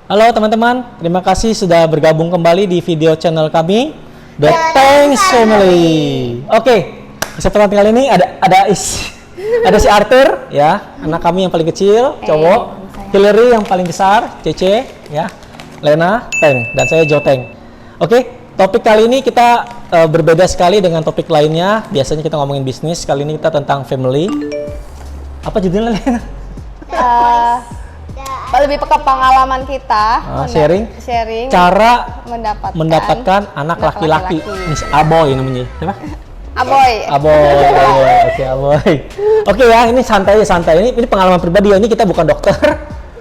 Halo teman-teman, terima kasih sudah bergabung kembali di video channel kami, The Tanks Family. Oke, kesempatan kali ini ada si Arthur, ya, anak kami yang paling kecil, cowok, Hillary yang paling besar, Cece, ya, Lena, Teng, dan saya Joteng. Oke, topik kali ini kita berbeda sekali dengan topik lainnya. Biasanya kita ngomongin bisnis, kali ini kita tentang family. Apa judulnya, Lena? Lebih ke pengalaman kita, sharing cara mendapatkan anak laki-laki. Ini si Aboy namanya, apa? Aboy. Oke, Aboy. Oke ya, ini santai. Ini pengalaman pribadi ya. Ini kita bukan dokter.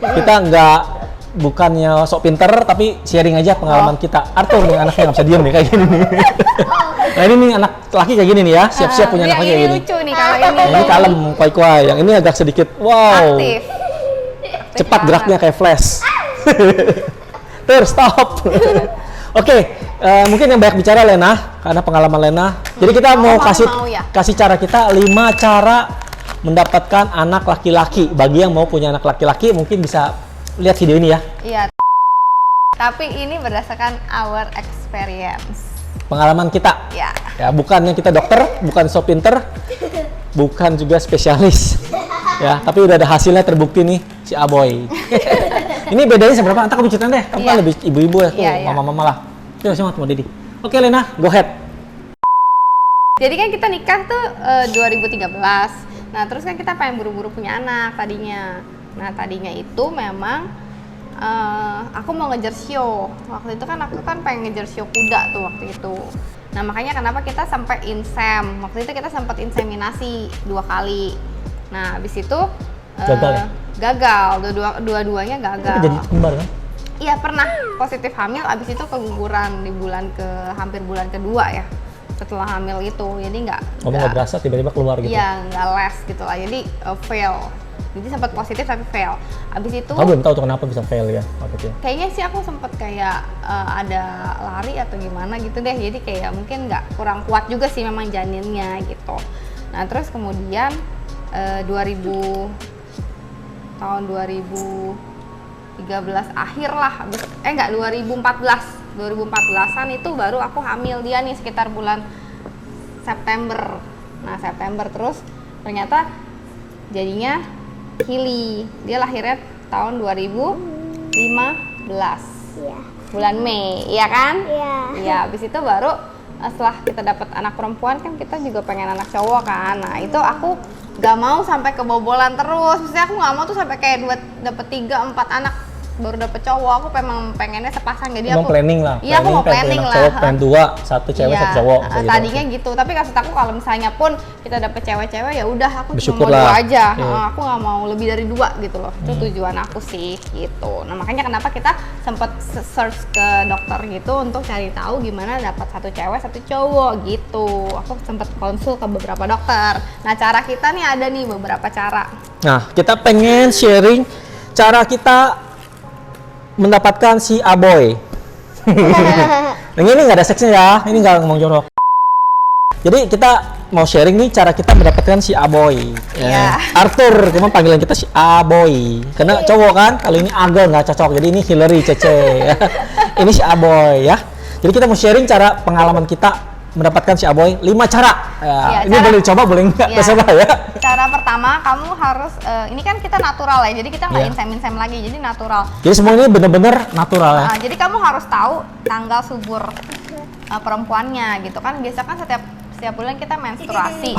Kita bukannya sok pinter, tapi sharing aja pengalaman kita. Arthur nih anaknya nggak bisa diem nih kayak gini nih. Nah ini nih anak laki kayak gini nih ya, siap-siap punya anak kayak gini. Lucu nih kalau ini. Ini kalem, kuai-kuai. Yang ini agak sedikit wow. Aktif. Cepat geraknya kayak flash. Stop. Oke, mungkin yang banyak bicara Lena, karena pengalaman Lena. Jadi kita mau kasih cara kita 5 cara mendapatkan anak laki-laki. Bagi yang mau punya anak laki-laki, mungkin bisa lihat video ini ya. Iya. Tapi ini berdasarkan our experience. Pengalaman kita. Ya. Ya, bukannya kita dokter, bukan so pinter, bukan juga spesialis. Ya, tapi udah ada hasilnya terbukti nih si Aboy. Ini bedanya seberapa? Entar aku ceritain deh. Kamu kan lebih ibu-ibu ya, mama-mama lah. Coba mau Dedi. Oke, Lena, go ahead. Jadi kan kita nikah tuh 2013. Nah, terus kan kita pengen buru-buru punya anak tadinya. Nah, tadinya itu memang aku mau ngejar show. Waktu itu kan aku pengen ngejar show kuda tuh waktu itu. Nah, makanya kenapa kita sampai insem. Waktu itu kita sempat inseminasi 2 kali. Nah, habis itu gagal, dua-duanya gagal. Tapi jadi kembar kan? Iya, pernah positif hamil, habis itu keguguran di hampir bulan kedua ya. Setelah hamil itu, jadi nggak berasa tiba-tiba keluar gitu? Iya, nggak les gitu lah, jadi fail. Jadi sempat positif tapi fail. Habis itu belum tahu tuh kenapa bisa fail ya waktu itu? Kayaknya sih aku sempat kayak ada lari atau gimana gitu deh. Jadi kayak mungkin kurang kuat juga sih memang janinnya gitu. Nah, terus kemudian tahun 2013 akhir lah, 2014an itu baru aku hamil dia nih sekitar bulan September. Nah, September terus ternyata jadinya Hili, dia lahirnya tahun 2015 bulan Mei, iya kan? Iya, habis itu baru setelah kita dapat anak perempuan kan kita juga pengen anak cowok kan. Nah, itu aku gak mau sampai kebobolan terus. Maksudnya aku gak mau tuh sampai kayak dapet 3-4 anak baru dapet cowok. Aku pengennya sepasang, jadi aku planning lah. Iya, aku mau planning lah. Cowok pengen 2, 1 cewek, 1 cowok. Tadinya gitu. Tapi maksud aku kalau misalnya pun kita dapet cewek-cewek ya udah aku bersyukur cuma mau 2 aja. Yeah. Aku gak mau lebih dari 2 gitu loh. Itu tujuan aku sih gitu. Nah, makanya kenapa kita sempet search ke dokter gitu untuk cari tahu gimana dapat 1 cewek 1 cowok gitu. Aku sempet konsul ke beberapa dokter. Nah, cara kita nih ada nih beberapa cara. Nah, kita pengen sharing cara kita mendapatkan si Aboy. Yang ini nggak ada seksnya ya, ini nggak ngomong jorok. Jadi kita mau sharing nih cara kita mendapatkan si Aboy. Arthur, cuma panggilan kita si Aboy. Karena cowok kan, kalau ini Aga nggak cocok. Jadi ini Hillary, Cece. Ini si Aboy ya. Jadi kita mau sharing cara pengalaman kita mendapatkan si Aboy 5 cara. Ini boleh dicoba, boleh nggak? Terserah ya. Cara pertama, kamu harus ini kan kita natural ya, jadi kita nggak insem lagi, jadi natural. Jadi semua ini bener-bener natural ya. Jadi kamu harus tahu tanggal subur perempuannya gitu kan. Biasa kan setiap bulan kita menstruasi.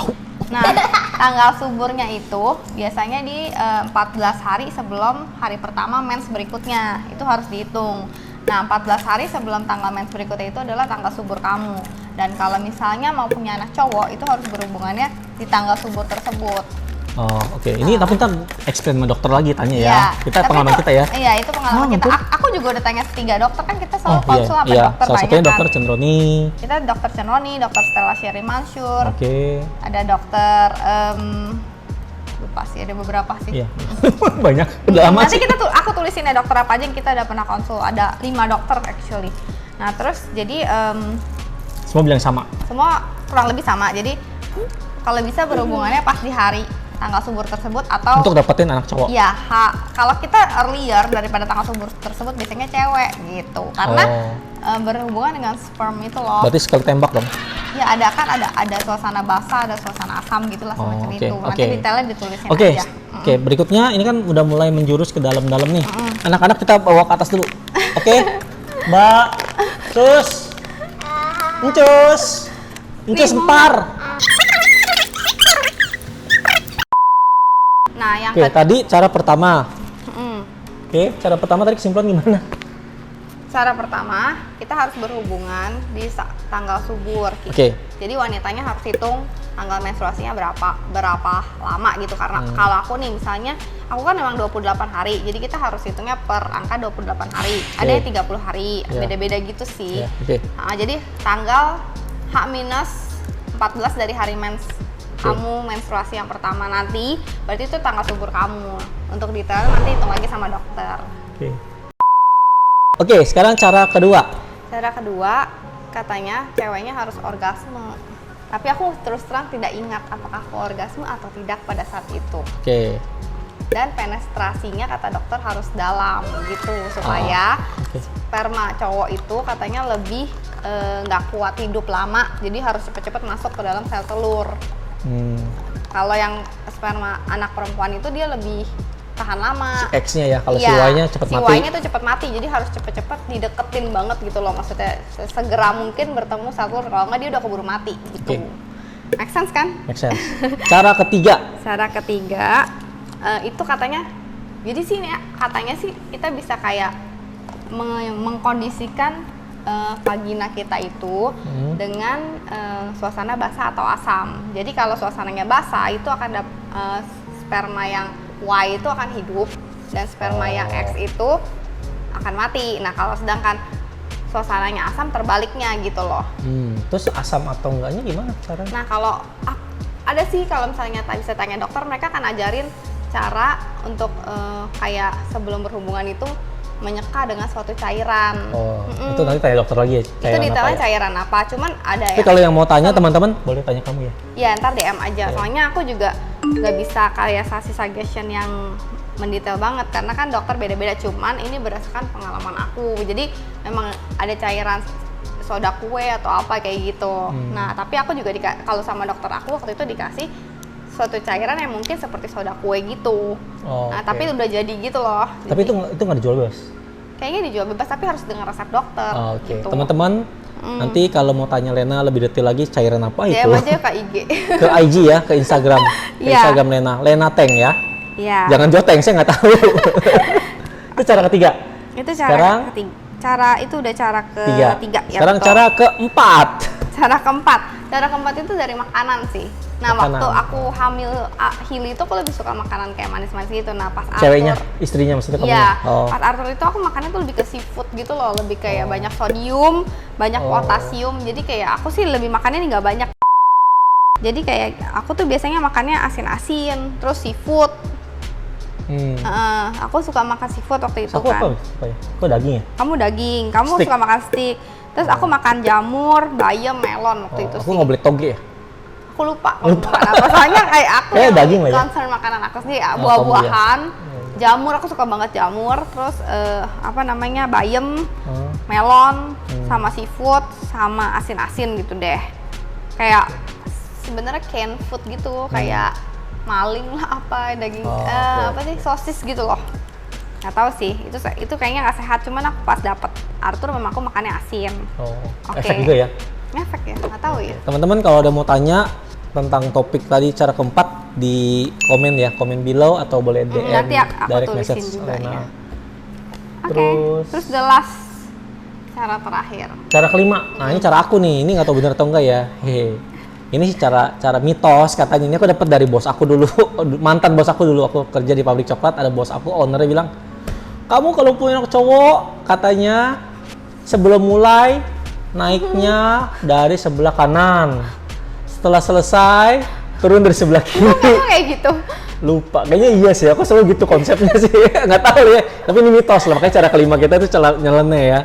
Nah, tanggal suburnya itu biasanya di 14 hari sebelum hari pertama mens berikutnya. Itu harus dihitung. Nah, 14 hari sebelum tanggal mens berikutnya itu adalah tanggal subur kamu. Dan kalau misalnya mau punya anak cowok, itu harus berhubungannya di tanggal subur tersebut. Oh, oke. Ini tapi ntar explain sama dokter lagi tanya ya. Kita pengalaman kita ya. Iya, itu pengalaman kita. Aku juga udah tanya 3 dokter kan, kita selalu konsul sama dokter salah satunya dokter Cenroni. Kita dokter Cenroni, dokter Stella Sherry Mansur. Oke. Ada dokter lupa sih, ada beberapa sih. Iya. Banyak. Udah lama Nanti sih. aku tulisin ya dokter apa aja yang kita udah pernah konsul. Ada 5 dokter actually. Nah, terus jadi semua bilang sama. Semua kurang lebih sama. Jadi kalau bisa berhubungannya pas di hari tanggal subur tersebut atau Untuk dapetin anak cowok. ya kalau kita earlier daripada tanggal subur tersebut biasanya cewek gitu karena berhubungan dengan sperm itu loh. Berarti sekali tembak dong. Ya ada suasana basah, ada suasana asam gitulah semacam itu. Nanti detailnya ditulisin aja. Oke, berikutnya ini kan udah mulai menjurus ke dalam-dalam nih. Anak-anak kita bawa ke atas dulu. Oke. Mbak, Cus. Encus empar. Nah, yang Oke, tadi cara pertama. Oke, cara pertama tadi kesimpulan gimana? Cara pertama, kita harus berhubungan di tanggal subur. Oke. Jadi wanitanya harus hitung tanggal menstruasinya berapa lama gitu. Karena kalau aku nih misalnya, aku kan memang 28 hari. Jadi kita harus hitungnya per angka 28 hari. Ada yang 30 hari, beda-beda gitu sih. Nah, jadi tanggal H-14 dari hari kamu menstruasi yang pertama nanti, berarti itu tanggal subur kamu. Untuk detail nanti hitung lagi sama dokter. Oke, sekarang cara kedua. Cara kedua, katanya ceweknya harus orgasme. Tapi aku terus terang tidak ingat apakah aku orgasme atau tidak pada saat itu. Dan penetrasinya kata dokter harus dalam gitu supaya sperma cowok itu katanya lebih nggak kuat hidup lama, jadi harus cepet-cepet masuk ke dalam sel telur. Kalau yang sperma anak perempuan itu dia lebih tahan lama. X-nya ya, kalau si Y-nya cepet mati. Si Y-nya tuh cepet mati, jadi harus cepet-cepet dideketin banget gitu loh. Maksudnya segera mungkin bertemu sel telur, kalau nggak dia udah keburu mati gitu. Make sense kan? Make sense. Cara ketiga. Cara ketiga itu katanya, jadi sih ya, katanya sih kita bisa kayak mengkondisikan vagina kita itu dengan suasana basah atau asam. Jadi kalau suasananya basah itu akan sperma yang Y itu akan hidup dan sperma yang X itu akan mati. Nah kalau sedangkan suasananya asam terbaliknya gitu loh. Terus asam atau enggaknya gimana caranya? Nah kalau ada sih, kalau misalnya bisa tanya dokter, mereka akan ajarin cara untuk kayak sebelum berhubungan itu menyeka dengan suatu cairan. Itu nanti tanya dokter lagi ya? Itu detailnya cairan apa, cuman ada Tapi kalau yang mau tanya teman-teman, boleh tanya kamu ya? Ya ntar DM aja, soalnya aku juga nggak bisa kayak suggestion yang mendetail banget, karena kan dokter beda-beda, cuman ini berdasarkan pengalaman aku. Jadi memang ada cairan soda kue atau apa kayak gitu. Nah tapi aku juga kalau sama dokter aku waktu itu dikasih suatu cairan yang mungkin seperti soda kue gitu. Nah tapi udah jadi gitu loh. Tapi itu nggak dijual bebas? Kayaknya dijual bebas, tapi harus dengan resep dokter. Gitu. Teman-teman, nanti kalau mau tanya Lena lebih detail lagi cairan apa itu, DM aja ke IG. Ke IG ya, ke Instagram. Ke Instagram Lena Teng ya. Jangan Joteng, saya nggak tahu. Itu cara ketiga. Itu cara ketiga. Itu udah cara ketiga. Sekarang cara keempat. Cara keempat itu dari makanan sih. Nah waktu aku hamil Hili itu aku lebih suka makanan kayak manis-manis gitu. Nah pas ceweknya, istrinya maksudnya kamu? Iya, pas Arthur itu aku makannya tuh lebih ke seafood gitu loh. Lebih kayak banyak sodium, banyak potasium. Jadi kayak aku sih lebih makannya nggak banyak. Jadi kayak aku tuh biasanya makannya asin-asin, terus seafood. Aku suka makan seafood waktu itu kan. Kok daging ya? Kamu daging, kamu suka makan steak. Terus aku makan jamur, bayam, melon waktu itu sih. Aku nggak boleh toge ya? Aku lupa apa. Soalnya kayak aku daging concern makanan aku sendiri, buah-buahan, jamur, aku suka banget jamur. Terus bayam, melon, sama seafood, sama asin-asin gitu deh. Kayak sebenarnya canned food gitu, kayak maling lah daging sosis gitu loh. Nggak tahu sih, itu kayaknya nggak sehat, cuman aku pas dapet Arthur memang aku makannya asin. Efek juga ya? Efek ya, nggak tahu ya. Teman-teman kalau ada mau tanya tentang topik tadi cara keempat di komen below atau boleh DM nanti aku direct tulisin message juga Lena. Terus the last cara terakhir. Cara kelima, nah ini cara aku nih, ini nggak tahu benar atau enggak ya. Ini sih cara mitos katanya, ini aku dapat dari bos aku dulu, mantan bos aku dulu, aku kerja di pabrik coklat, ada bos aku, ownernya bilang, kamu kalau punya anak cowok, katanya sebelum mulai naiknya dari sebelah kanan, setelah selesai turun dari sebelah kiri. Kayak gitu. Lupa, kayaknya iya sih, aku selalu gitu konsepnya sih, nggak tahu ya, tapi ini mitos lah, makanya cara kelima kita itu nyeleneh ya.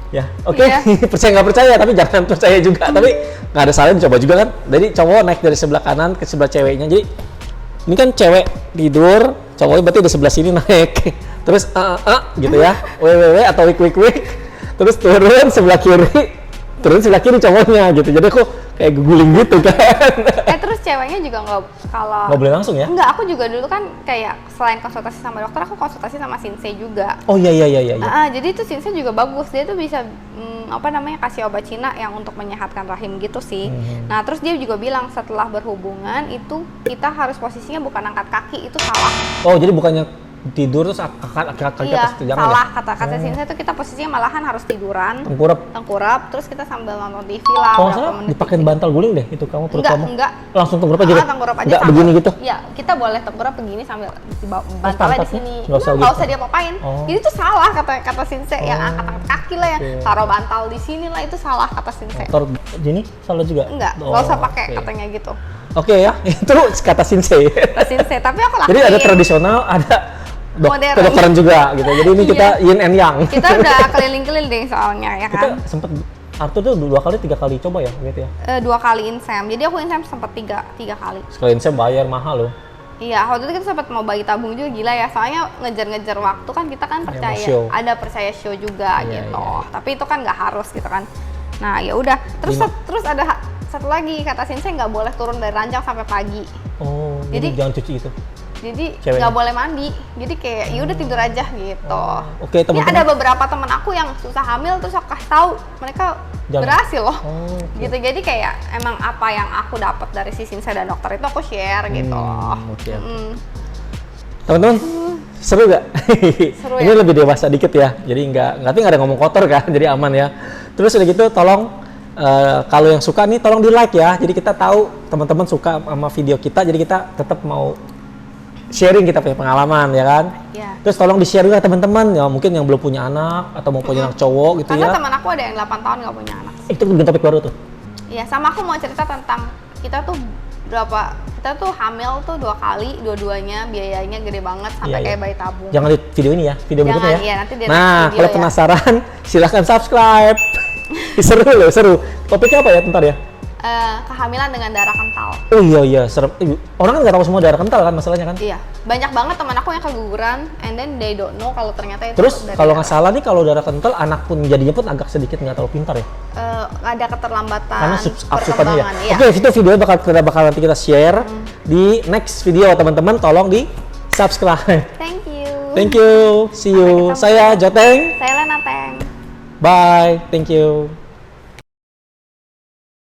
Ya, oke. Percaya nggak percaya, tapi jangan percaya juga. Tapi nggak ada salahnya coba juga kan. Jadi cowok naik dari sebelah kanan ke sebelah ceweknya. Jadi ini kan cewek tidur, cowoknya berarti di sebelah sini naik. Terus gitu ya. WWW atau wik. Terus turun sebelah kiri cowoknya gitu. Jadi aku kayak guling gitu kan. Terus ceweknya juga kalau Nggak boleh langsung ya? Enggak, aku juga dulu kan kayak selain konsultasi sama dokter, aku konsultasi sama Shinsei juga. Oh iya. Jadi itu Shinsei juga bagus, dia tuh bisa kasih obat Cina yang untuk menyehatkan rahim gitu sih. Nah terus dia juga bilang setelah berhubungan itu kita harus posisinya bukan angkat kaki, itu salah. Oh jadi bukannya tidur terus kaki Iya, atas jangan salah ya? kata Shinsei itu kita posisinya malahan harus tiduran, Tengkurap. terus kita sambil nonton TV lah. Kalau salah dipakein bantal guling deh itu kamu perut kamu. Enggak. Langsung tengkurap aja. Tengkurap aja. Enggak begini gitu. Iya, kita boleh tengkurap begini sambil bantalnya di sini. Nggak Usah dia apain. Oh. Jadi itu salah kata Shinsei yang angkat kaki lah ya. Okay. Taruh bantal di sini lah, itu salah kata Shinsei. Taruh gini salah juga? Enggak usah pakai katanya gitu. Oke ya, itu kata Shinsei. Shinsei, tapi aku lakuin. Jadi ada tradisional, ada modern. kedokteran juga gitu. Jadi ini kita yin and yang. Kita udah keliling-keliling soalnya ya kan. Kita sempet Arthur tuh 2 kali 3 kali coba ya gitu ya. 2 kali insem. Jadi aku insem sempat 3 kali. Sekalian saya bayar mahal loh. Iya, waktu itu kita sempat mau bagi tabung juga, gila ya. Soalnya ngejar-ngejar waktu kan, kita kan percaya show. ada percaya show juga Iya, gitu. iya. Tapi itu kan nggak harus gitu kan. Nah, ya udah. Terus ada satu lagi kata Shinsei, nggak boleh turun dari ranjang sampai pagi. Oh, Jadi- jangan cuci itu. Jadi Ceweknya? nggak boleh mandi. Jadi kayak ya udah tidur aja gitu. Oke, Ini teman-teman. ada beberapa teman aku yang susah hamil terus aku kasih tahu mereka Jangan. berhasil loh. Oh, oke. Gitu. Jadi kayak emang apa yang aku dapat dari si Shinsei dan dokter itu aku share gitu loh. Oke. Mm. Teman-teman, seru gak? Seru Ini ya? lebih dewasa dikit ya, jadi nggak ada ngomong kotor kan, jadi aman ya. Terus udah gitu, tolong kalau yang suka nih, tolong di like ya. Jadi kita tahu teman-teman suka sama video kita, jadi kita tetap mau sharing kita punya pengalaman ya kan. Iya. Terus tolong di-share juga teman-teman ya, mungkin yang belum punya anak atau mau punya anak cowok gitu Karena ya. teman aku ada yang 8 tahun nggak punya anak. Itu bikin topik baru tuh. Iya, sama aku mau cerita tentang kita tuh hamil tuh 2 kali, dua-duanya biayanya gede banget sampai Iya, kayak iya. bayi tabung. Jangan di video ini ya, video Jangan, berikutnya ya. iya, nanti di Nah, next video kalau ya. penasaran silahkan subscribe. Seru loh, seru. Topiknya apa ya bentar ya? Kehamilan dengan darah kental. Oh iya, serem. Orang kan nggak tahu semua darah kental kan masalahnya kan. Iya, banyak banget teman aku yang keguguran, and then they don't know kalau ternyata itu Terus dari kalau nggak darah. salah nih, kalau darah kental anak pun jadinya pun agak sedikit nggak terlalu pintar ya. Ada keterlambatan Karena asupannya ya. perkembangan, iya. Oke, itu videonya bakal nanti kita share di next video teman-teman. Tolong di subscribe. Thank you. Thank you. See you. Sampai ketemu. Saya Joteng. Saya Lena Teng. Bye. Thank you.